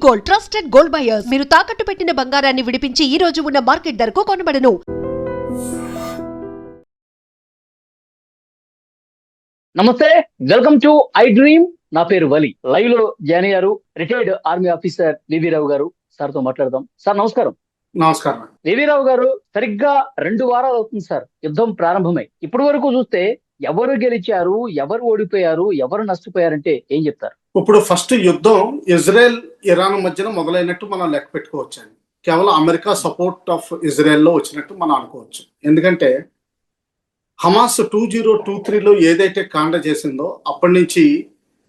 Gold, trusted gold buyers. మీరు తాకట్టు పెట్టిన బంగారాన్ని విడిపించి ఈ రోజు ఉన్న మార్కెట్ ధరకు కొనబడను. నమస్తే, వెల్కమ్ టు ఐ డ్రీమ్. నా పేరు వలి. లైవ్ లో జాయిన్ అయ్యారు రిటైర్డ్ ఆర్మీ ఆఫీసర్ వివి రావు గారు. సార్ తో మాట్లాడదాం. సార్ నమస్కారం. నమస్కారం. వివి రావు గారు, సరిగ్గా 2 వారాలు అవుతుంది సార్ యుద్ధం ప్రారంభమై. ఇప్పటి వరకు చూస్తే ఎవరు గెలిచారు, ఎవరు ఓడిపోయారు, ఎవరు నష్టపోయారంటే ఏం చెప్తారు? ఇప్పుడు ఫస్ట్ యుద్ధం ఇజ్రాయెల్ ఇరాన్ మధ్యన మొదలైనట్టు మనం లెక్క పెట్టుకోవచ్చు అండి. కేవలం అమెరికా సపోర్ట్ ఆఫ్ ఇజ్రాయెల్లో వచ్చినట్టు మనం అనుకోవచ్చు. ఎందుకంటే హమాస్ 2023లో ఏదైతే కాండ చేసిందో అప్పటి నుంచి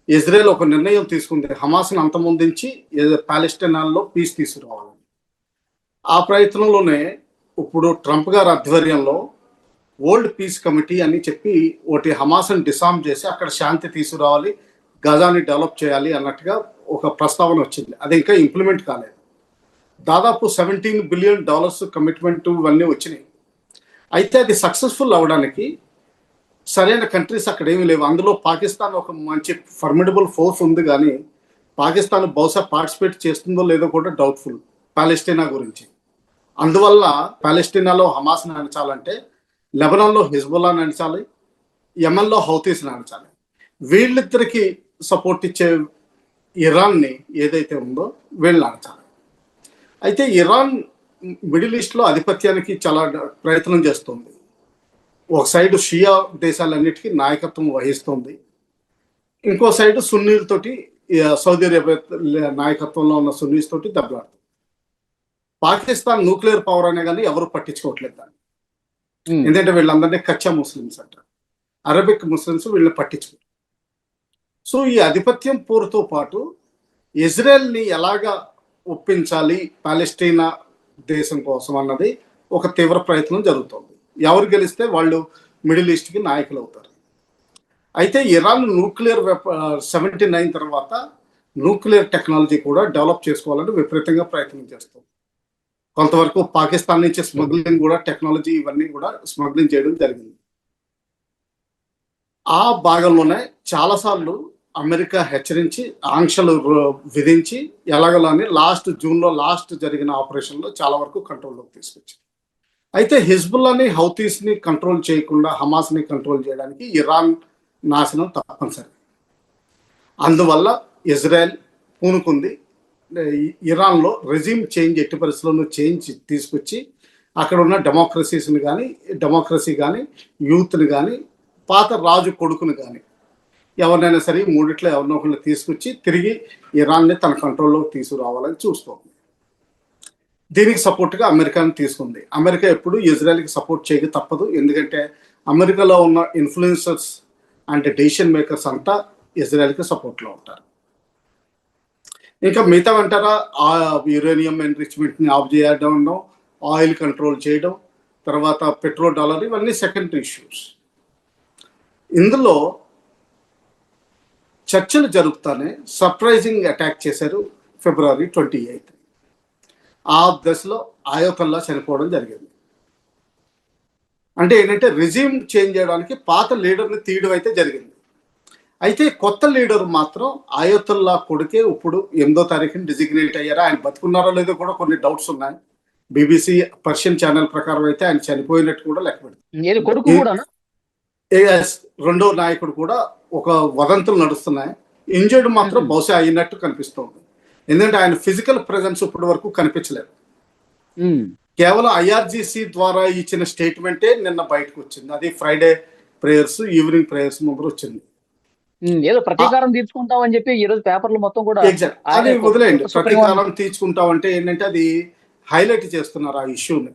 ఇజ్రాయెల్ ఒక నిర్ణయం తీసుకుంది, హమాస్ని అంతమొందించి పాలెస్టైనాల్లో పీస్ తీసుకురావాలి. ఆ ప్రయత్నంలోనే ఇప్పుడు ట్రంప్ గారి ఆధ్వర్యంలో వరల్డ్ పీస్ కమిటీ అని చెప్పి ఒకటి హమాస్ని డిసామ్ చేసి అక్కడ శాంతి తీసుకురావాలి, గజాని డెవలప్ చేయాలి అన్నట్టుగా ఒక ప్రస్తావన వచ్చింది. అది ఇంకా ఇంప్లిమెంట్ కాలేదు. దాదాపు $17 బిలియన్ కమిట్మెంట్ ఇవన్నీ వచ్చినాయి. అయితే అది సక్సెస్ఫుల్ అవ్వడానికి సరైన కంట్రీస్ అక్కడ ఏమీ లేవు. అందులో పాకిస్తాన్ ఒక మంచి ఫర్మిడబుల్ ఫోర్స్ ఉంది, కానీ పాకిస్తాన్ బహుశా పార్టిసిపేట్ చేస్తుందో లేదో కూడా డౌట్ఫుల్ పాలెస్టీనా గురించి. అందువల్ల పాలెస్టీనాలో హమాస్ని అణచాలంటే లెబనాన్లో హిజ్బుల్లాని అణచాలి, యెమెన్లో హౌతీస్ని అణచాలి. వీళ్ళిద్దరికి సపోర్ట్ ఇచ్చే ఇరాన్ని ఏదైతే ఉందో వీళ్ళని అణచాలి. అయితే ఇరాన్ మిడిల్ ఈస్ట్లో ఆధిపత్యానికి చాలా ప్రయత్నం చేస్తుంది. ఒక సైడు షియా దేశాలన్నిటికీ నాయకత్వం వహిస్తుంది, ఇంకో సైడు సున్నీలతోటి సౌదీ అరేబియా నాయకత్వంలో ఉన్న సున్నీస్ తోటి దెబ్బలాడుతుంది. పాకిస్తాన్ న్యూక్లియర్ పవర్ అనే కానీ ఎవరు పట్టించుకోవట్లేదు దాన్ని. ఎందుకంటే వీళ్ళందరినీ కచ్చా ముస్లిమ్స్ అంటారు, అరబిక్ ముస్లిమ్స్ వీళ్ళని పట్టించుకోరు. సో ఈ ఆధిపత్యం పోరుతో పాటు ఇజ్రాయెల్ని ఎలాగా ఒప్పించాలి పాలెస్టీనా దేశం కోసం అన్నది ఒక తీవ్ర ప్రయత్నం జరుగుతుంది. ఎవరు గెలిస్తే వాళ్ళు మిడిల్ ఈస్ట్కి నాయకులు అవుతారు. అయితే ఇరాన్ న్యూక్లియర్ 79 తర్వాత న్యూక్లియర్ టెక్నాలజీ కూడా డెవలప్ చేసుకోవాలని విపరీతంగా ప్రయత్నం చేస్తుంది. కొంతవరకు పాకిస్తాన్ నుంచి స్మగ్లింగ్ కూడా, టెక్నాలజీ ఇవన్నీ కూడా స్మగ్లింగ్ చేయడం జరిగింది. ఆ భాగంలోనే చాలాసార్లు అమెరికా హెచ్చరించి ఆంక్షలు విధించి ఎలాగలని జూన్లో జరిగిన ఆపరేషన్లో చాలా వరకు కంట్రోల్లోకి తీసుకొచ్చింది. అయితే హిజ్బుల్లాని హౌతీస్ని కంట్రోల్ చేయకుండా హమాస్ని కంట్రోల్ చేయడానికి ఇరాన్ నాశనం తప్పనిసరి. అందువల్ల ఇజ్రాయెల్ పూనుకుంది ఇరాన్లో రెజిమ్ చేంజ్, ఎట్టి పరిస్థితుల్లో చేంజ్ తీసుకొచ్చి అక్కడ ఉన్న డెమోక్రసీ కానీ యూత్ని కానీ పాత రాజు కొడుకుని కానీ ఎవరినైనా సరే మూడిట్లో ఎవరినో ఒకరిని తీసుకొచ్చి తిరిగి ఇరాన్ని తన కంట్రోల్లోకి తీసుకురావాలని చూస్తోంది. దీనికి సపోర్ట్గా అమెరికాని తీసుకుంది. అమెరికా ఎప్పుడు ఇజ్రాయెల్కి సపోర్ట్ చేయక తప్పదు, ఎందుకంటే అమెరికాలో ఉన్న ఇన్ఫ్లుయెన్సర్స్ అండ్ డెసిషన్ మేకర్స్ అంతా ఇజ్రాయెల్కి సపోర్ట్లో ఉంటారు. ఇంకా మిగతా అంటారా, యురేనియం ఎన్రిచ్మెంట్ని ఆఫ్ చేయడం, ఆయిల్ కంట్రోల్ చేయడం, తర్వాత పెట్రోల్ డాలర్, ఇవన్నీ సెకండరీ ఇష్యూస్. ఇందులో చర్చలు జరుగుతానే సర్ప్రైజింగ్ అటాక్ చేశారు February 28. ఆ దశలో ఆయతల్లా చనిపోవడం జరిగింది. అంటే ఏంటంటే రెజిమ్ చేంజ్ చేయడానికి పాత లీడర్ని తీయడం అయితే జరిగింది. అయితే కొత్త లీడర్ మాత్రం ఆయతుల్లా కొడుకే ఇప్పుడు 8వ తారీఖున డిజిగ్నేట్ అయ్యారా, ఆయన బతుకున్నారో లేదో కూడా కొన్ని డౌట్స్ ఉన్నాయి. BBC పర్షియన్ ఛానల్ ప్రకారం అయితే ఆయన చనిపోయినట్టు కూడా లెక్క పెడుతుంది. రెండో నాయకుడు కూడా ఒక వదంతులు నడుస్తున్నాయి. ఇంజర్డ్ మాత్రం బహుశా అయినట్టు కనిపిస్తుంది, ఎందుకంటే ఆయన ఫిజికల్ ప్రెజెన్స్ ఇప్పటి వరకు కనిపించలేదు. కేవలం IRGC ద్వారా ఇచ్చిన స్టేట్మెంటే నిన్న బయటకు వచ్చింది. అది ఫ్రైడే ప్రేయర్స్, ఈవినింగ్ ప్రేయర్స్ ముందు వచ్చింది. ఏదో ప్రతీకారం తీర్చుకుంటామని చెప్పి ఈ రోజు పేపర్లు మొత్తం కూడా అది వదిలేయండి. ప్రతీకారం తీర్చుకుంటామంటే ఏంటంటే అది హైలైట్ చేస్తున్నారు ఆ ఇష్యూని.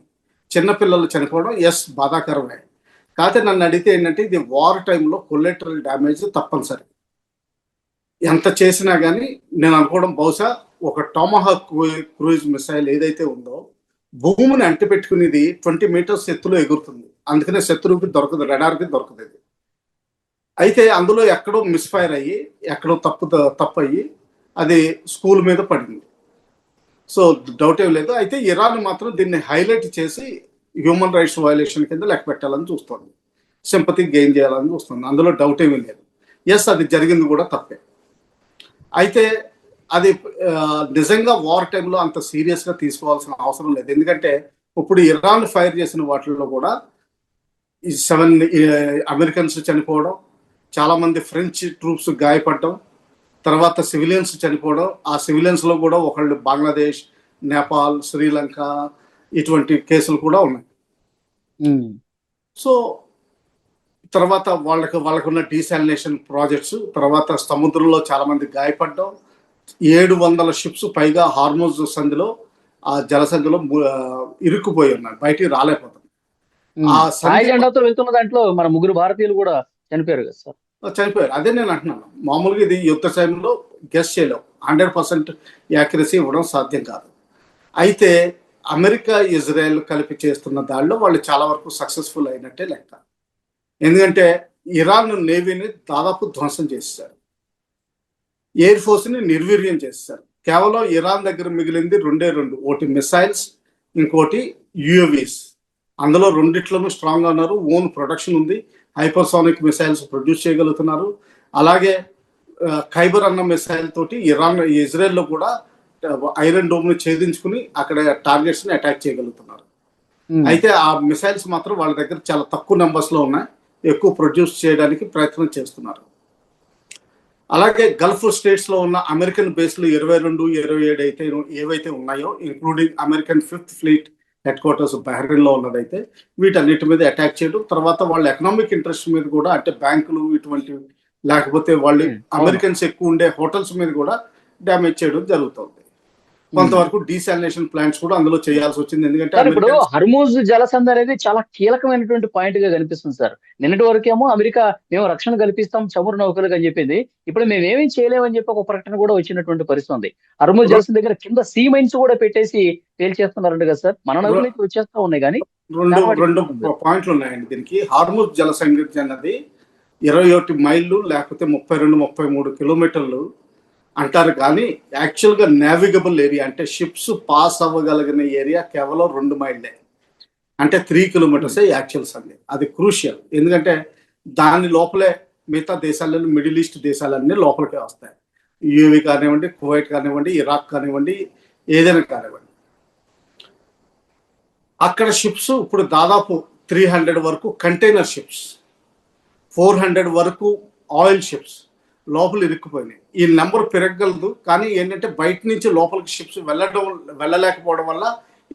చిన్నపిల్లలు చనిపోవడం బాధాకరమే. కాకపోతే నన్ను అడిగితే ఏంటంటే ఇది వార్ టైంలో కొలెటరల్ డ్యామేజ్ తప్పనిసరి. ఎంత చేసినా కానీ నేను అనుకోవడం బహుశా ఒక టామహాక్ క్రూయిజ్ మిసైల్ ఏదైతే ఉందో భూమిని అంటిపెట్టుకునేది 20 మీటర్స్ ఎత్తులో ఎగురుతుంది. అందుకనే శత్రువుకి దొరకదు, రెడార్కి దొరకదు. అయితే అందులో ఎక్కడో మిస్ఫైర్ అయ్యి ఎక్కడో తప్పు అయ్యి అది స్కూల్ మీద పడింది. సో డౌట్ ఏం లేదు. అయితే ఇరాన్ మాత్రం దీన్ని హైలైట్ చేసి హ్యూమన్ రైట్స్ వయలేషన్ కింద లెక్క పెట్టాలని చూస్తుంది, సింపతి గెయిన్ చేయాలని చూస్తుంది. అందులో డౌట్ ఏమీ లేదు. అది జరిగింది కూడా తప్పే. అయితే అది నిజంగా వార్ టైంలో అంత సీరియస్గా తీసుకోవాల్సిన అవసరం లేదు. ఎందుకంటే ఇప్పుడు ఇరాన్ ఫైర్ చేసిన వాటిల్లో కూడా ఈ 7 అమెరికన్స్ చనిపోవడం, చాలా మంది ఫ్రెంచ్ ట్రూప్స్ గాయపడడం, తర్వాత సివిలియన్స్ చనిపోవడం, ఆ సివిలియన్స్ లో కూడా ఒకళ్ళు బంగ్లాదేశ్, నేపాల్, శ్రీలంక ఇటువంటి కేసులు కూడా ఉన్నాయి. సో తర్వాత వాళ్ళకున్న డీసాలినేషన్ ప్రాజెక్ట్స్, తర్వాత సముద్రంలో చాలా మంది గాయపడడం, 700 షిప్స్ పైగా హార్మోజ్ సంధిలో, ఆ జలసంధిలో ఇరుక్కుపోయి ఉన్నాయి, బయటికి రాలేకపోతుంది. ఆ సాయి జెండాతో వెళ్తున్న దాంట్లో మన 3 భారతీయులు కూడా చనిపోయారు కదా సార్. చనిపోయారు. అదే నేను అంటున్నాను, మామూలుగా ఇది యుద్ధ సమయంలో గెస్ చేయలేం, 100% యాక్యురసీ ఇవ్వడం సాధ్యం కాదు. అయితే అమెరికా ఇజ్రాయెల్ కలిపి చేస్తున్న దాడిలో వాళ్ళు చాలా వరకు సక్సెస్ఫుల్ అయినట్టే లెక్క. ఎందుకంటే ఇరాన్ నేవీని దాదాపు ధ్వంసం చేశారు, ఎయిర్ ఫోర్స్ని నిర్వీర్యం చేశారు. కేవలం ఇరాన్ దగ్గర మిగిలింది 2 ఒకటి మిసైల్స్, ఇంకోటి యుఏవీస్. అందులో రెండిట్లోనూ స్ట్రాంగ్గా ఉన్నారు, ఓన్ ప్రొడక్షన్ ఉంది, హైపర్సానిక్ మిసైల్స్ ప్రొడ్యూస్ చేయగలుగుతున్నారు. అలాగే ఖైబర్ అన్న మిసైల్ తోటి ఇజ్రాయెల్లో కూడా ఐరన్ డోమ్ ను ఛేదించుకుని అక్కడ టార్గెట్స్ ని అటాక్ చేయగలుగుతున్నారు. అయితే ఆ మిసైల్స్ మాత్రం వాళ్ళ దగ్గర చాలా తక్కువ నెంబర్స్ లో ఉన్నాయి, ఎక్కువ ప్రొడ్యూస్ చేయడానికి ప్రయత్నం చేస్తున్నారు. అలాగే గల్ఫ్ స్టేట్స్ లో ఉన్న అమెరికన్ బేస్లు 22, 27 అయితే ఏవైతే ఉన్నాయో, including American 5th fleet head quarters Bahrain లో ఉన్నదైతే, వీటన్నిటి మీద అటాక్ చేయడం, తర్వాత వాళ్ళ ఎకనామిక్ ఇంట్రెస్ట్ మీద కూడా, అంటే బ్యాంకులు ఇటువంటివి, లేకపోతే వాళ్ళు అమెరికన్స్ ఎక్కువ ఉండే హోటల్స్ మీద కూడా డ్యామేజ్ చేయడం జరుగుతుంది. కొంతవరకు డీసాలినేషన్ ప్లాంట్స్ కూడా అందులో చేయాల్సి వచ్చింది. ఎందుకంటే ఇప్పుడు హర్మూజ్ జలసంధి అనేది చాలా కీలకమైనటువంటి పాయింట్ గా కనిపిస్తుంది సార్. నిన్నటి వరకేమో అమెరికా మేము రక్షణ కల్పిస్తాం చమురు నౌకలకు అని చెప్పింది, ఇప్పుడు మేము ఏమీ చేయలేమని చెప్పి ఒక ప్రకటన కూడా వచ్చినటువంటి పరిస్థితి ఉంది. హర్మూజ్ జలసంధి దగ్గర కింద సీ మైన్స్ కూడా పెట్టేసి తేల్చేస్తున్నారంట కదా సార్. మన నౌకలకి వచ్చేస్తా ఉన్నాయి, కానీ రెండు పాయింట్లు ఉన్నాయండి దీనికి. హార్మూజ్ జలసంధి అన్నది 21 మైళ్ళు లేకపోతే 32-33 కిలోమీటర్లు అంటారు, కానీ యాక్చువల్గా నావిగబుల్ ఏరియా, అంటే షిప్స్ పాస్ అవ్వగలిగిన ఏరియా కేవలం 2 మైళ్ళే, అంటే 3 కిలోమీటర్సే యాక్చువల్ సంది. అది క్రూషియల్, ఎందుకంటే దాని లోపలే మిగతా దేశాలన్నీ, మిడిల్ ఈస్ట్ దేశాలన్నీ లోపలికే వస్తాయి. యూఏఈ కానివ్వండి, కువైట్ కానివ్వండి, ఇరాక్ కానివ్వండి, ఏదైనా కానివ్వండి. అక్కడ షిప్స్ ఇప్పుడు దాదాపు 300 వరకు కంటైనర్ షిప్స్, 400 వరకు ఆయిల్ షిప్స్ లోపల ఇరుక్కుపోయినాయి. ఈ నెంబర్ పెరగగలదు, కానీ ఏంటంటే బయట నుంచి లోపలికి షిప్స్ వెళ్ళలేకపోవడం వల్ల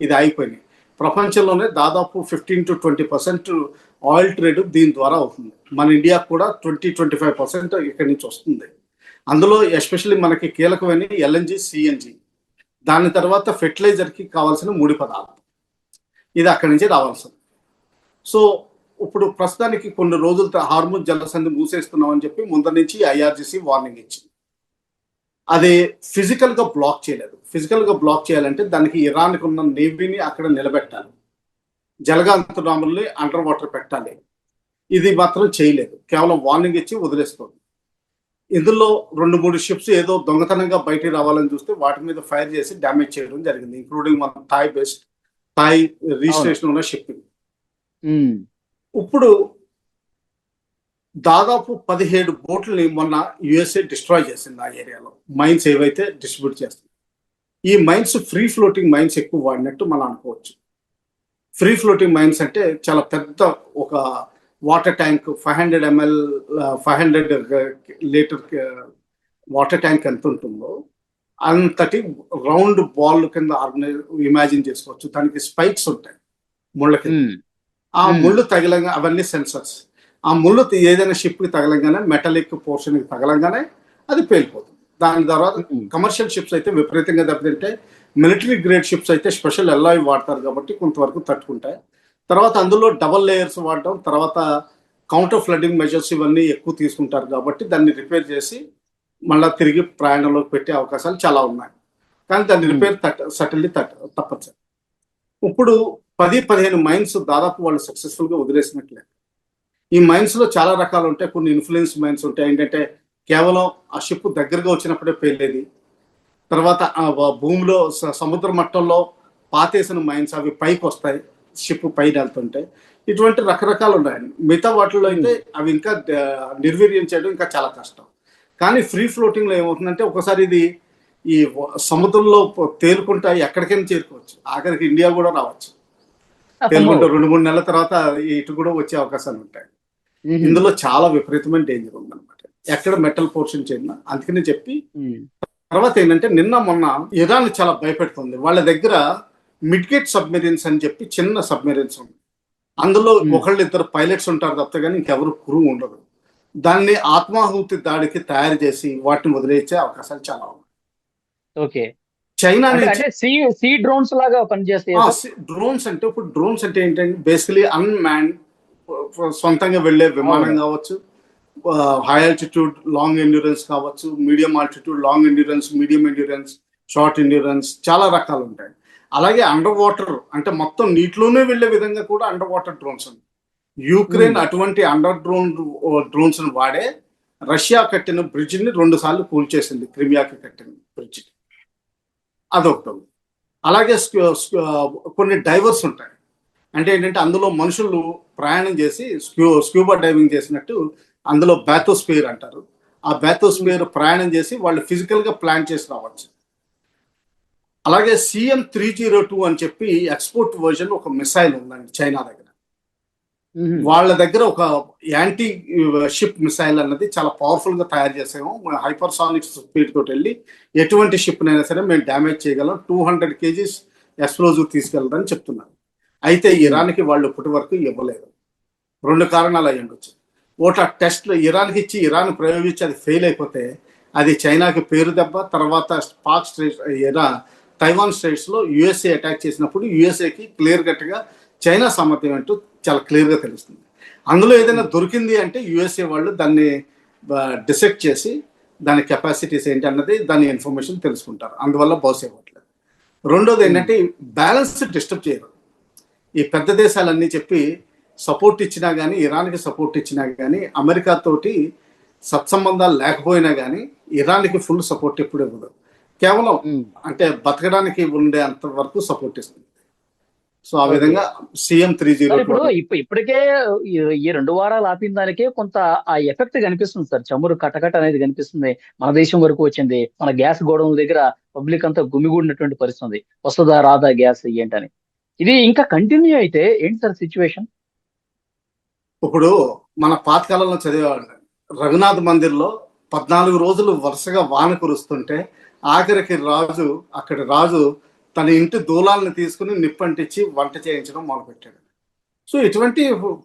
ఇది అయిపోయినాయి. ప్రపంచంలోనే దాదాపు 15-20% ఆయిల్ ట్రేడ్ దీని ద్వారా అవుతుంది. మన ఇండియాకు కూడా 20-25% ఇక్కడి నుంచి వస్తుంది. అందులో ఎస్పెషల్లీ మనకి కీలకమైన ఎల్ఎన్జి, సిఎన్జి, దాని తర్వాత ఫెర్టిలైజర్కి కావాల్సిన ముడి పదార్థం, ఇది అక్కడి నుంచి రావాల్సింది. సో ఇప్పుడు ప్రస్తుతానికి కొన్ని రోజులతో హార్మూజ్ జలసంధి మూసేస్తున్నాం అని చెప్పి ముందర నుంచి ఐఆర్జిసి వార్నింగ్ ఇచ్చింది. అది ఫిజికల్ గా బ్లాక్ చేయలేదు. ఫిజికల్ గా బ్లాక్ చేయాలంటే దానికి ఇరాన్కి ఉన్న నేవీని అక్కడ నిలబెట్టాలి, జలగాంతరాముల్ని అండర్ వాటర్ పెట్టాలి. ఇది మాత్రం చేయలేదు, కేవలం వార్నింగ్ ఇచ్చి వదిలేస్తుంది. ఇందులో 2-3 షిప్స్ ఏదో దొంగతనంగా బయటికి రావాలని చూస్తే వాటి మీద ఫైర్ చేసి డ్యామేజ్ చేయడం జరిగింది, ఇంక్లూడింగ్ మన థాయ్ రిజిస్ట్రేషన్ ఉన్న షిప్పింగ్. ఇప్పుడు దాదాపు 17 బోట్లని మొన్న యుఎస్ఏ డిస్ట్రాయ్ చేసింది ఆ ఏరియాలో, మైన్స్ ఏవైతే డిస్ట్రిబ్యూట్ చేస్తుంది. ఈ మైన్స్ ఫ్రీ ఫ్లోటింగ్ మైన్స్ ఎక్కువ వాడినట్టు మనం అనుకోవచ్చు. ఫ్రీ ఫ్లోటింగ్ మైన్స్ అంటే చాలా పెద్ద ఒక water tank, 500 ml 500 litre water tank ఎంత ఉంటుందో అంతటి రౌండ్ బాల్ కింద ఇమాజిన్ చేసుకోవచ్చు. దానికి స్పైక్స్ ఉంటాయి ముళ్ళ కింద, ఆ ముళ్ళు తగిలంగా, అవన్నీ సెన్సర్స్, ఆ ముళ్ళు ఏదైనా షిప్కి తగలంగానే, మెటలిక్ పోర్షన్కి తగలంగానే అది పేలిపోతుంది. దాని తర్వాత కమర్షియల్ షిప్స్ అయితే విపరీతంగా దెబ్బతింటే, మిలిటరీ గ్రేడ్ షిప్స్ అయితే స్పెషల్ ఎల్లాయి వాడతారు కాబట్టి కొంతవరకు తట్టుకుంటాయి. తర్వాత అందులో డబల్ లేయర్స్ వాడటం, తర్వాత కౌంటర్ ఫ్లడ్డింగ్ మెజర్స్ ఇవన్నీ ఎక్కువ తీసుకుంటారు కాబట్టి దాన్ని రిపేర్ చేసి మళ్ళీ తిరిగి ప్రయాణంలోకి పెట్టే అవకాశాలు చాలా ఉన్నాయి. కానీ దాన్ని రిపేర్ తప్పచ్చు. ఇప్పుడు 10-15 మైన్స్ దాదాపు వాళ్ళు సక్సెస్ఫుల్గా వదిలేసినట్లే. ఈ మైన్స్ లో చాలా రకాలు ఉంటాయి. కొన్ని ఇన్ఫ్లుయెన్స్ మైన్స్ ఉంటాయి, ఏంటంటే కేవలం ఆ షిప్ దగ్గరగా వచ్చినప్పుడే పేలేది. తర్వాత భూమిలో సముద్ర మట్టంలో పాతేసిన మైన్స్, అవి పైకి వస్తాయి, షిప్ పైన వెళ్తుంటాయి. ఇటువంటి రకరకాలు ఉన్నాయి. మిగతా వాటిల్లో అయితే అవి ఇంకా నిర్వీర్యం చేయడం ఇంకా చాలా కష్టం. కానీ ఫ్రీ ఫ్లోటింగ్ లో ఏమవుతుందంటే, ఒకసారి ఇది ఈ సముద్రంలో తేలుకుంటా ఎక్కడికైనా చేరుకోవచ్చు, ఆఖరికి ఇండియా కూడా రావచ్చు. తేలుకుంటూ 2-3 నెలల తర్వాత ఇటు కూడా వచ్చే అవకాశాలు ఉంటాయి. ఇందులో చాలా విపరీతమైన డేంజర్ ఉందన్నమాట, ఎక్కడ మెటల్ పోర్షన్ చేరినా. అందుకని చెప్పి తర్వాత ఏంటంటే నిన్న మొన్న ఇరాన్ చాలా భయపెడుతుంది. వాళ్ళ దగ్గర మిడ్గేట్ సబ్మెరీన్స్ అని చెప్పి చిన్న సబ్మెరీన్స్ ఉంది. అందులో ఒకళ్ళు ఇద్దరు పైలట్స్ ఉంటారు తప్ప కానీ ఇంకెవరు క్రూ ఉండదు. దాన్ని ఆత్మాహుతి దాడికి తయారు చేసి వాటిని వదిలేసే అవకాశాలు చాలా ఉన్నాయి. ఓకే, చైనా అంటే సీ డ్రోన్స్ లాగా పనిచేస్తాయి. డ్రోన్స్ అంటే ఇప్పుడు డ్రోన్స్ అంటే ఏంటంటే బేసికలీ అన్మ్యాన్, సొంతంగా వెళ్లే విమానం కావచ్చు, హై ఆల్టిట్యూడ్ లాంగ్ ఎండ్యూరెన్స్ కావచ్చు, medium altitude long endurance, medium endurance, short endurance, చాలా రకాలు ఉంటాయి. అలాగే అండర్ వాటర్ అంటే మొత్తం నీటిలోనే వెళ్లే విధంగా కూడా అండర్ వాటర్ డ్రోన్స్ ఉంది. యుక్రెయిన్ అటువంటి అండర్ డ్రోన్స్ వాడే రష్యా కట్టిన బ్రిడ్జ్ ని 2 సార్లు కూల్చేసింది, క్రిమియాకి కట్టిన బ్రిడ్జ్. అదొకటి. అలాగే కొన్ని డైవర్స్ ఉంటాయి, అంటే ఏంటంటే అందులో మనుషులు ప్రయాణం చేసి స్క్యూబా డైవింగ్ చేసినట్టు అందులో బ్యాథోస్పియర్ అంటారు. ఆ బ్యాథోస్పియర్ ప్రయాణం చేసి వాళ్ళు ఫిజికల్ గా ప్లాన్ చేసి రావచ్చు. అలాగే CM-302 అని చెప్పి ఎక్స్పోర్ట్ వర్జన్ ఒక మిసైల్ ఉందండి చైనా దగ్గర. వాళ్ళ దగ్గర ఒక యాంటీ షిప్ మిసైల్ అన్నది చాలా పవర్ఫుల్ గా తయారు చేసాము. హైపర్సానిక్ స్పీడ్ తోటి వెళ్ళి ఎటువంటి షిప్ నైనా సరే మేము డ్యామేజ్ చేయగలం, 200 kgs ఎక్స్ప్లోజివ్ తీసుకెళ్ళదని చెప్తున్నారు. అయితే ఇరాన్కి వాళ్ళు ఇప్పటి వరకు ఇవ్వలేదు. 2 కారణాలు అయ్యి ఉండొచ్చు. ఒకటి, ఆ టెస్ట్లో ఇరాన్కి ఇచ్చి ఇరాన్ ప్రయోగించి అది ఫెయిల్ అయిపోతే అది చైనాకి పేరు దెబ్బ. తర్వాత పాక్ స్ట్రైట్స్, తైవాన్ స్ట్రైట్స్ లో USA అటాక్ చేసినప్పుడు USAకి క్లియర్ కట్గా చైనా సామర్థ్యం అంటూ చాలా క్లియర్గా తెలుస్తుంది. అందులో ఏదైనా దొరికింది అంటే USA వాళ్ళు దాన్ని డిసెక్ట్ చేసి దాని కెపాసిటీస్ ఏంటి అన్నది దాని ఇన్ఫర్మేషన్ తెలుసుకుంటారు. అందువల్ల బౌస్ ఇవ్వట్లేదు. రెండోది ఏంటంటే బ్యాలెన్స్ డిస్టర్బ్ చేయరు. ఈ పెద్ద దేశాలన్నీ చెప్పి సపోర్ట్ ఇచ్చినా కానీ, ఇరాన్కి సపోర్ట్ ఇచ్చినా కానీ, అమెరికా తోటి సత్సంబంధాలు లేకపోయినా కానీ ఇరాన్కి ఫుల్ సపోర్ట్ ఎప్పుడు ఇవ్వదు. కేవలం అంటే బతకడానికి ఉండే అంత వరకు సపోర్ట్ ఇస్తుంది. సో ఆ విధంగా CM-302 ఇప్పటికే ఈ 2 వారాలు ఆపిన దానికే కొంత ఆ ఎఫెక్ట్ కనిపిస్తుంది సార్. చమురు కటకట అనేది కనిపిస్తుంది. మన దేశం వరకు వచ్చింది. మన గ్యాస్ గోడౌన్ దగ్గర పబ్లిక్ అంతా గుమిగూడినటువంటి పరిస్థితి. వస్తుందా రాదా గ్యాస్ ఏంటని. ఇది ఇంకా కంటిన్యూ అయితే ఏంటి సార్ సిచ్యువేషన్? ఇప్పుడు మన పాతకాలంలో చదివేవాళ్ళు, రఘునాథ్ మందిర్లో 14 రోజులు వరుసగా వాన కురుస్తుంటే ఆఖరికి అక్కడి రాజు తన ఇంటి దూలాలను తీసుకుని నిప్పంటించి వంట చేయించడం మొదలుపెట్టాడు. సో ఇటువంటి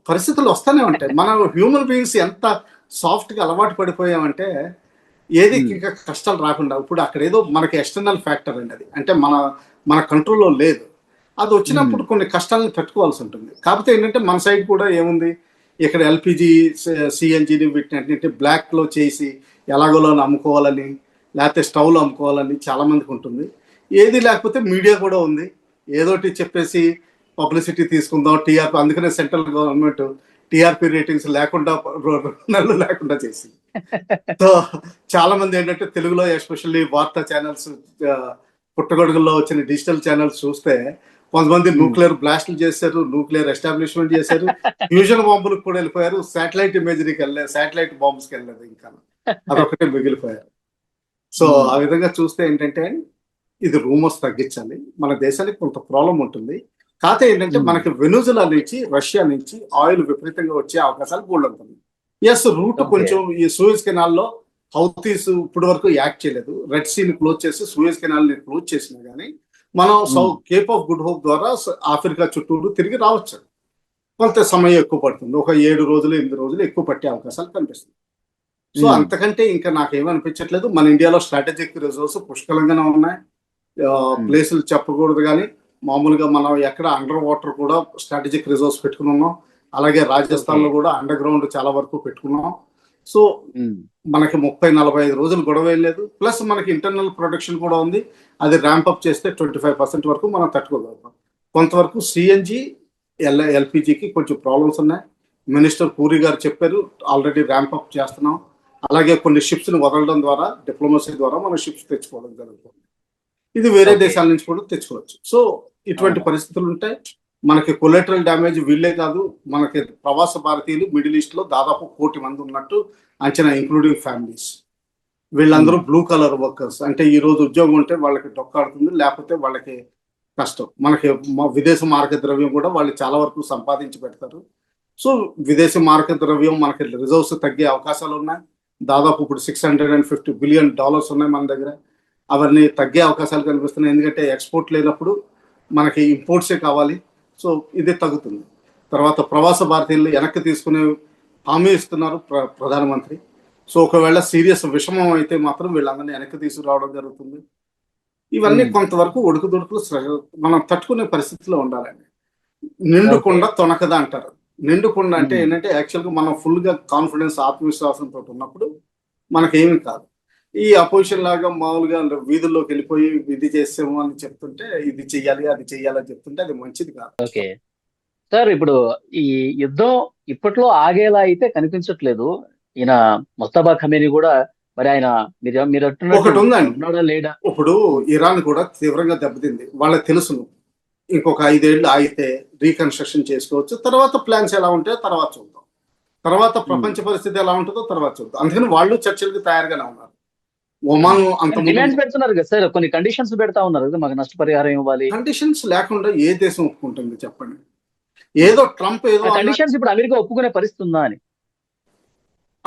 పరిస్థితులు వస్తూనే ఉంటాయి. మన హ్యూమన్ బీయింగ్స్ ఎంత సాఫ్ట్గా అలవాటు పడిపోయామంటే ఏది ఇంకా కష్టాలు రాకుండా. ఇప్పుడు అక్కడ ఏదో మనకి ఎక్స్టర్నల్ ఫ్యాక్టర్ అండి, అది అంటే మన కంట్రోల్లో లేదు. అది వచ్చినప్పుడు కొన్ని కష్టాలను తట్టుకోవాల్సి ఉంటుంది. కాకపోతే ఏంటంటే మన సైడ్ కూడా ఏముంది, ఇక్కడ LPG CNGని వీటిని బ్లాక్లో చేసి ఎలాగోలో అమ్ముకోవాలని, లేకపోతే స్టవ్లో అమ్ముకోవాలని చాలా మందికి ఉంటుంది. ఏది లేకపోతే మీడియా కూడా ఉంది, ఏదోటి చెప్పేసి పబ్లిసిటీ తీసుకుందాం, TRP. అందుకనే సెంట్రల్ గవర్నమెంట్ TRP రేటింగ్స్ లేకుండా 2 నెలలు లేకుండా చేసింది. సో చాలా మంది ఏంటంటే తెలుగులో ఎస్పెషల్లీ వార్తా ఛానల్స్, పుట్టగొడుగుల్లో వచ్చిన డిజిటల్ ఛానల్స్ చూస్తే కొంతమంది న్యూక్లియర్ బ్లాస్ట్లు చేశారు, న్యూక్లియర్ ఎస్టాబ్లిష్మెంట్ చేశారు, ఫ్యూజన్ బాంబులకు కూడా వెళ్ళిపోయారు, శాటిలైట్ ఇమేజరీకి వెళ్ళలేదు, శాటిలైట్ బాంబ్స్కి వెళ్ళలేదు, ఇంకా అదొకటే మిగిలిపోయారు. సో ఆ విధంగా చూస్తే ఏంటంటే ఇది రూమర్స్ తగ్గించాలి. మన దేశానికి కొంత ప్రాబ్లం ఉంటుంది. కాకపోతే ఏంటంటే మనకి వెనుజులా నుంచి, రష్యా నుంచి ఆయిల్ విపరీతంగా వచ్చే అవకాశాలు కూడా ఉంటుంది. ఎస్, రూట్ కొంచెం ఈ సూయజ్ కెనాల్లో హౌతీస్ ఇప్పటి వరకు యాక్ట్ చేయలేదు. రెడ్ సీని క్లోజ్ చేసి సూయజ్ కెనాల్ ని క్లోజ్ చేసినా కానీ మనం కేప్ ఆఫ్ గుడ్ హోప్ ద్వారా ఆఫ్రికా చుట్టూరు తిరిగి రావచ్చు. కొంత సమయం ఎక్కువ పడుతుంది, ఒక 7 రోజులు 8 రోజులు ఎక్కువ పట్టే అవకాశాలు కనిపిస్తుంది. సో అంతకంటే ఇంకా నాకేమనిపించట్లేదు. మన ఇండియాలో స్ట్రాటజిక్ రిజర్వ్స్ పుష్కలంగానే ఉన్నాయి. ప్లేసులు చెప్పకూడదు కానీ మామూలుగా మనం ఎక్కడ అండర్ వాటర్ కూడా స్ట్రాటజిక్ రిజర్వ్స్ పెట్టుకుని ఉన్నాం. అలాగే రాజస్థాన్ లో కూడా అండర్ గ్రౌండ్ చాలా వరకు పెట్టుకున్నాం. సో మనకి 30-45 రోజులు గొడవ లేదు. ప్లస్ మనకి ఇంటర్నల్ ప్రొడక్షన్ కూడా ఉంది. అది ర్యాంప్ అప్ చేస్తే 25% వరకు మనం తట్టుకోగలుగుతాం. కొంతవరకు CNG LPGకి కొంచెం ప్రాబ్లమ్స్ ఉన్నాయి. మినిస్టర్ పూరి గారు చెప్పారు, ఆల్రెడీ ర్యాంప్ అప్ చేస్తున్నాం. అలాగే కొన్ని షిప్స్ ని వదలడం ద్వారా, డిప్లొమసీ ద్వారా మనం షిప్స్ తెచ్చుకోవడం జరుగుతుంది. ఇది వేరే దేశాల నుంచి కూడా తెచ్చుకోవచ్చు. సో ఇటువంటి పరిస్థితులు ఉంటాయి. మనకి కొలెటరల్ డ్యామేజ్ వీళ్ళే కాదు, మనకి ప్రవాస భారతీయులు మిడిల్ ఈస్ట్ లో దాదాపు 1 కోటి మంది ఉన్నట్టు అంచనా, ఇంక్లూడింగ్ ఫ్యామిలీస్. వీళ్ళందరూ బ్లూ కలర్ వర్కర్స్. అంటే ఈ రోజు ఉద్యోగం ఉంటే వాళ్ళకి డొక్కాడుతుంది, లేకపోతే వాళ్ళకి కష్టం. మనకి విదేశీ మారక ద్రవ్యం కూడా వాళ్ళు చాలా వరకు సంపాదించి పెడతారు. సో విదేశీ మారక ద్రవ్యం మనకి రిజర్వ్స్ తగ్గే అవకాశాలు ఉన్నాయి. దాదాపు ఇప్పుడు $650 బిలియన్ ఉన్నాయి మన దగ్గర. అవన్నీ తగ్గే అవకాశాలు కనిపిస్తున్నాయి. ఎందుకంటే ఎక్స్పోర్ట్ లేనప్పుడు మనకి ఇంపోర్ట్సే కావాలి. సో ఇది తగ్గుతుంది. తర్వాత ప్రవాస భారతీయులు వెనక్కి తీసుకునే హామీ ఇస్తున్నారు ప్రధానమంత్రి. సో ఒకవేళ సీరియస్ విషమం అయితే మాత్రం వీళ్ళందరినీ వెనక్కి తీసుకురావడం జరుగుతుంది. ఇవన్నీ కొంతవరకు ఒడుకుదొడుకులు మనం తట్టుకునే పరిస్థితిలో ఉండాలండి. నిండుకుండ తొనకదా అంటారు. నిండుకుండ అంటే ఏంటంటే యాక్చువల్గా మనం ఫుల్గా కాన్ఫిడెన్స్ ఆత్మవిశ్వాసంతో ఉన్నప్పుడు మనకేమీ కాదు. ఈ అపోజిషన్ లాగా మామూలుగా వీధుల్లోకి వెళ్ళిపోయి ఇది చేసాము అని చెప్తుంటే, ఇది చెయ్యాలి అది చెయ్యాలి అని చెప్తుంటే అది మంచిది కాదు. ఓకే సార్, ఇప్పుడు ఈ యుద్ధం ఇప్పట్లో ఆగేలా అయితే కనిపించట్లేదు. ఈయన ముస్తఫా ఖమేనీ కూడా మరి ఆయన మీరు ఒకటి ఉందండి, ఉన్నాడా లేడా? ఇప్పుడు ఇరాన్ కూడా తీవ్రంగా దెబ్బతింది. వాళ్ళకి తెలుసును ఇంకొక 5 ఏళ్ళు ఆగితే రీకన్స్ట్రక్షన్ చేసుకోవచ్చు. తర్వాత ప్లాన్స్ ఎలా ఉంటాయో తర్వాత చూద్దాం. తర్వాత ప్రపంచ పరిస్థితి ఎలా ఉంటుందో తర్వాత చూద్దాం. అందుకని వాళ్ళు చర్చలకు తయారుగానే ఉన్నారు. ఒమాన్ అంత డిమాండ్స్ పెడుతున్నారు కదా సార్, కొన్ని కండిషన్స్ పెడతా ఉన్నారు కదా, మాకు నష్టపరిహారం ఇవ్వాలి. కండిషన్స్ లేకుండా ఏ దేశం ఒప్పుకుంటుంది చెప్పండి? ఏదో ట్రంప్ ఏదో కండిషన్స్ ఇప్పుడు అమెరికా ఒప్పుకునే పరిస్థితి ఉందా అని.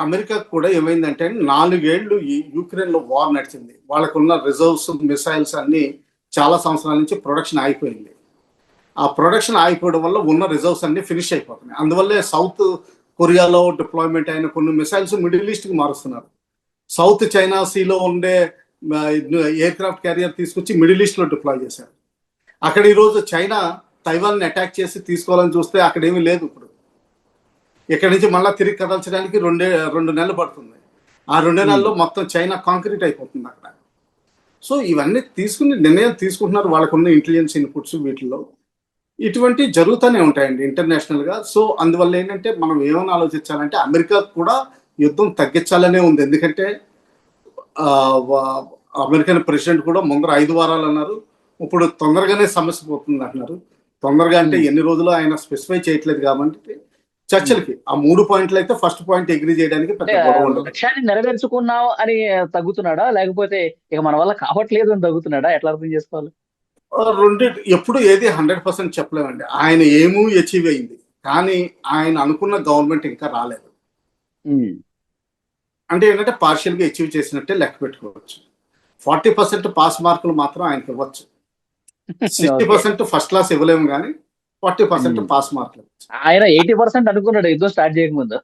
అమెరికా కూడా ఏమైందంటే 4 ఏళ్ళు ఈ యుక్రెయిన్ లో వార్ నడిచింది. వాళ్ళకున్న రిజర్వ్స్ మిసైల్స్ అన్ని చాలా సంవత్సరాల నుంచి ప్రొడక్షన్ ఆగిపోయింది. ఆ ప్రొడక్షన్ ఆగిపోవడం వల్ల ఉన్న రిజర్వ్స్ అన్ని ఫినిష్ అయిపోతున్నాయి. అందువల్లే సౌత్ కొరియాలో డిప్లాయ్మెంట్ అయిన కొన్ని మిసైల్స్ మిడిల్ ఈస్ట్ కి మారుస్తున్నారు. సౌత్ చైనా సీలో ఉండే ఎయిర్ క్రాఫ్ట్ క్యారియర్ తీసుకొచ్చి మిడిల్ ఈస్ట్ లో డిప్లాయ్ చేశారు. అక్కడ ఈరోజు చైనా తైవాన్ ని అటాక్ చేసి తీసుకోవాలని చూస్తే అక్కడ ఏమీ లేదు. ఇప్పుడు ఇక్కడి నుంచి మళ్ళీ తిరిగి కదల్చడానికి 2 నెలలు పడుతుంది. ఆ 2 నెలల్లో మొత్తం చైనా కాంక్రీట్ అయిపోతుంది అక్కడ. సో ఇవన్నీ తీసుకుని నిర్ణయం తీసుకుంటున్నారు వాళ్ళకున్న ఇంటెలిజెన్స్ ఇన్పుట్స్. వీటిల్లో ఇటువంటి జరుగుతూనే ఉంటాయండి ఇంటర్నేషనల్ గా. సో అందువల్ల ఏంటంటే మనం ఏమైనా ఆలోచించాలంటే అమెరికా కూడా యుద్ధం తగ్గించాలనే ఉంది. ఎందుకంటే అమెరికన్ ప్రెసిడెంట్ కూడా ముందర 5 వారాలు అన్నారు, ఇప్పుడు తొందరగానే సమస్య పోతుంది అంటున్నారు. తొందరగా అంటే ఎన్ని రోజులు ఆయన స్పెసిఫై చేయట్లేదు. కాబట్టి చర్చలకి ఆ 3 పాయింట్లు అయితే ఫస్ట్ పాయింట్ అగ్రీ చేయడానికి పెద్ద గొడవ ఉండదు. లక్ష్యాన్ని నెరవేర్చుకున్నాం అని తగ్గుతున్నాడా, లేకపోతే ఇక మన వల్ల కావట్లేదు అని తగ్గుతున్నాడా, ఎట్లా అర్థం చేసుకోవాలి? ఎప్పుడు ఏది 100% చెప్పలేమండి. ఆయన ఏమూ అచీవ్ అయింది, కానీ ఆయన అనుకున్న గవర్నమెంట్ ఇంకా రాలేదు. అంటే ఏంటంటే పార్షియల్ గా అచీవ్ చేసినట్టే లెక్క పెట్టుకోవచ్చు. 40% పాస్ మార్కులు మాత్రం ఆయనకి ఇవ్వచ్చు. 60% ఫస్ట్ క్లాస్ ఇవ్వలేము, కానీ 40% పాస్ మార్కులు. ఆయన 80% అనుకున్నాడు యుద్ధం స్టార్ట్ చేయకముందు.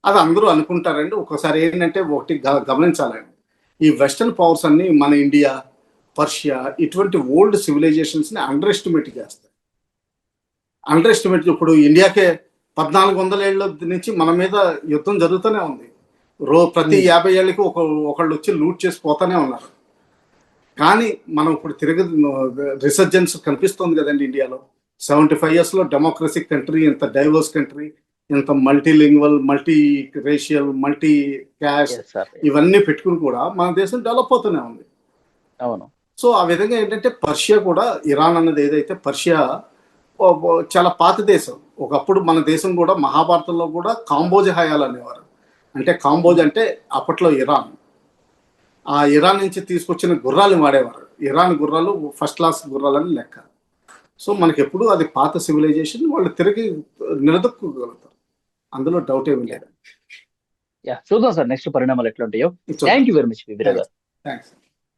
అది అందరూ అనుకుంటారండి. ఒకసారి ఏంటంటే ఒకటి గమనించాలండి, ఈ వెస్టర్న్ పవర్స్ అన్ని మన ఇండియా, పర్షియా ఇటువంటి ఓల్డ్ సివిలైజేషన్స్ ని అండర్ ఎస్టిమేట్ చేస్తాయి. అండర్ ఎస్టిమేట్ ఇప్పుడు ఇండియాకే 1400 ఏళ్ళ నుంచి మన మీద యుద్ధం జరుగుతూనే ఉంది. ప్రతి 50 ఏళ్ళకి ఒకళ్ళు వచ్చి లూట్ చేసి పోతానే ఉన్నారు. కానీ మనం ఇప్పుడు తిరిగి రిసర్జెన్స్ కనిపిస్తుంది కదండి ఇండియాలో. 75 years లో డెమోక్రటిక్ కంట్రీ, ఇంత డైవర్స్ కంట్రీ, ఇంత multilingual, multi racial, multi caste ఇవన్నీ పెట్టుకుని కూడా మన దేశం డెవలప్ అవుతూనే ఉంది. అవును. సో ఆ విధంగా ఏంటంటే పర్షియా కూడా, ఇరాన్ అన్నది ఏదైతే పర్షియా చాలా పాత దేశం. ఒకప్పుడు మన దేశం కూడా మహాభారతంలో కూడా కాంబోజ్ హయాలు అనేవారు. అంటే కాంబోజ్ అంటే అప్పట్లో ఇరాన్. ఆ ఇరాన్ నుంచి తీసుకొచ్చిన గుర్రాలు వాడేవారు. ఇరాన్ గుర్రాలు ఫస్ట్ క్లాస్ గుర్రాలని లెక్క. సో మనకి ఎప్పుడు అది పాత సివిలైజేషన్, వాళ్ళు తిరిగి నిలదొక్కగలుగుతారు, అందులో డౌట్ ఏమీ లేదు. చూద్దాం సార్ నెక్స్ట్ పరిణామాలు ఎట్లా ఉంటాయో. Thank you very much Vivek గారు. Thanks.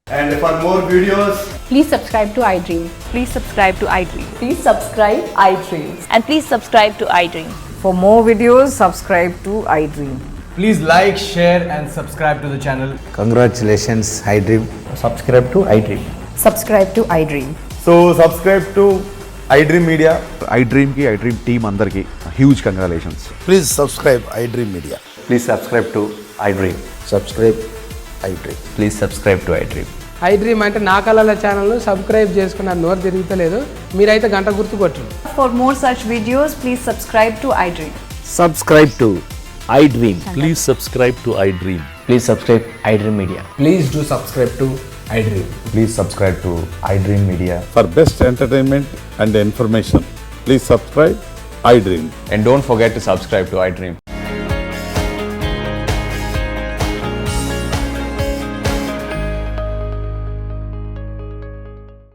And for more videos, Please subscribe to iDream. Please subscribe to iDream. Please subscribe iDream. And please subscribe to iDream. For more videos, subscribe to iDream. please like, share and subscribe to the channel. Congratulations, iDream. Subscribe to iDream. Subscribe to iDream. So subscribe to iDream Media. iDream ki iDream team andarki huge congratulations. Please subscribe iDream Media. Please subscribe to iDream. Subscribe iDream. Please subscribe to iDream. iDream అంటే నా కళల ఛానల్ను subscribe చేసుకున్న నోరు తిరుగుతలేదు, మీరైతే గంట గుర్తు కొట్టండి. For more such videos, please subscribe to iDream. Subscribe to iDream. Please subscribe to iDream. Please subscribe iDream Media. Please do subscribe to iDream. Please subscribe to iDream Media. For best entertainment and information, please subscribe iDream. And don't forget to subscribe to iDream.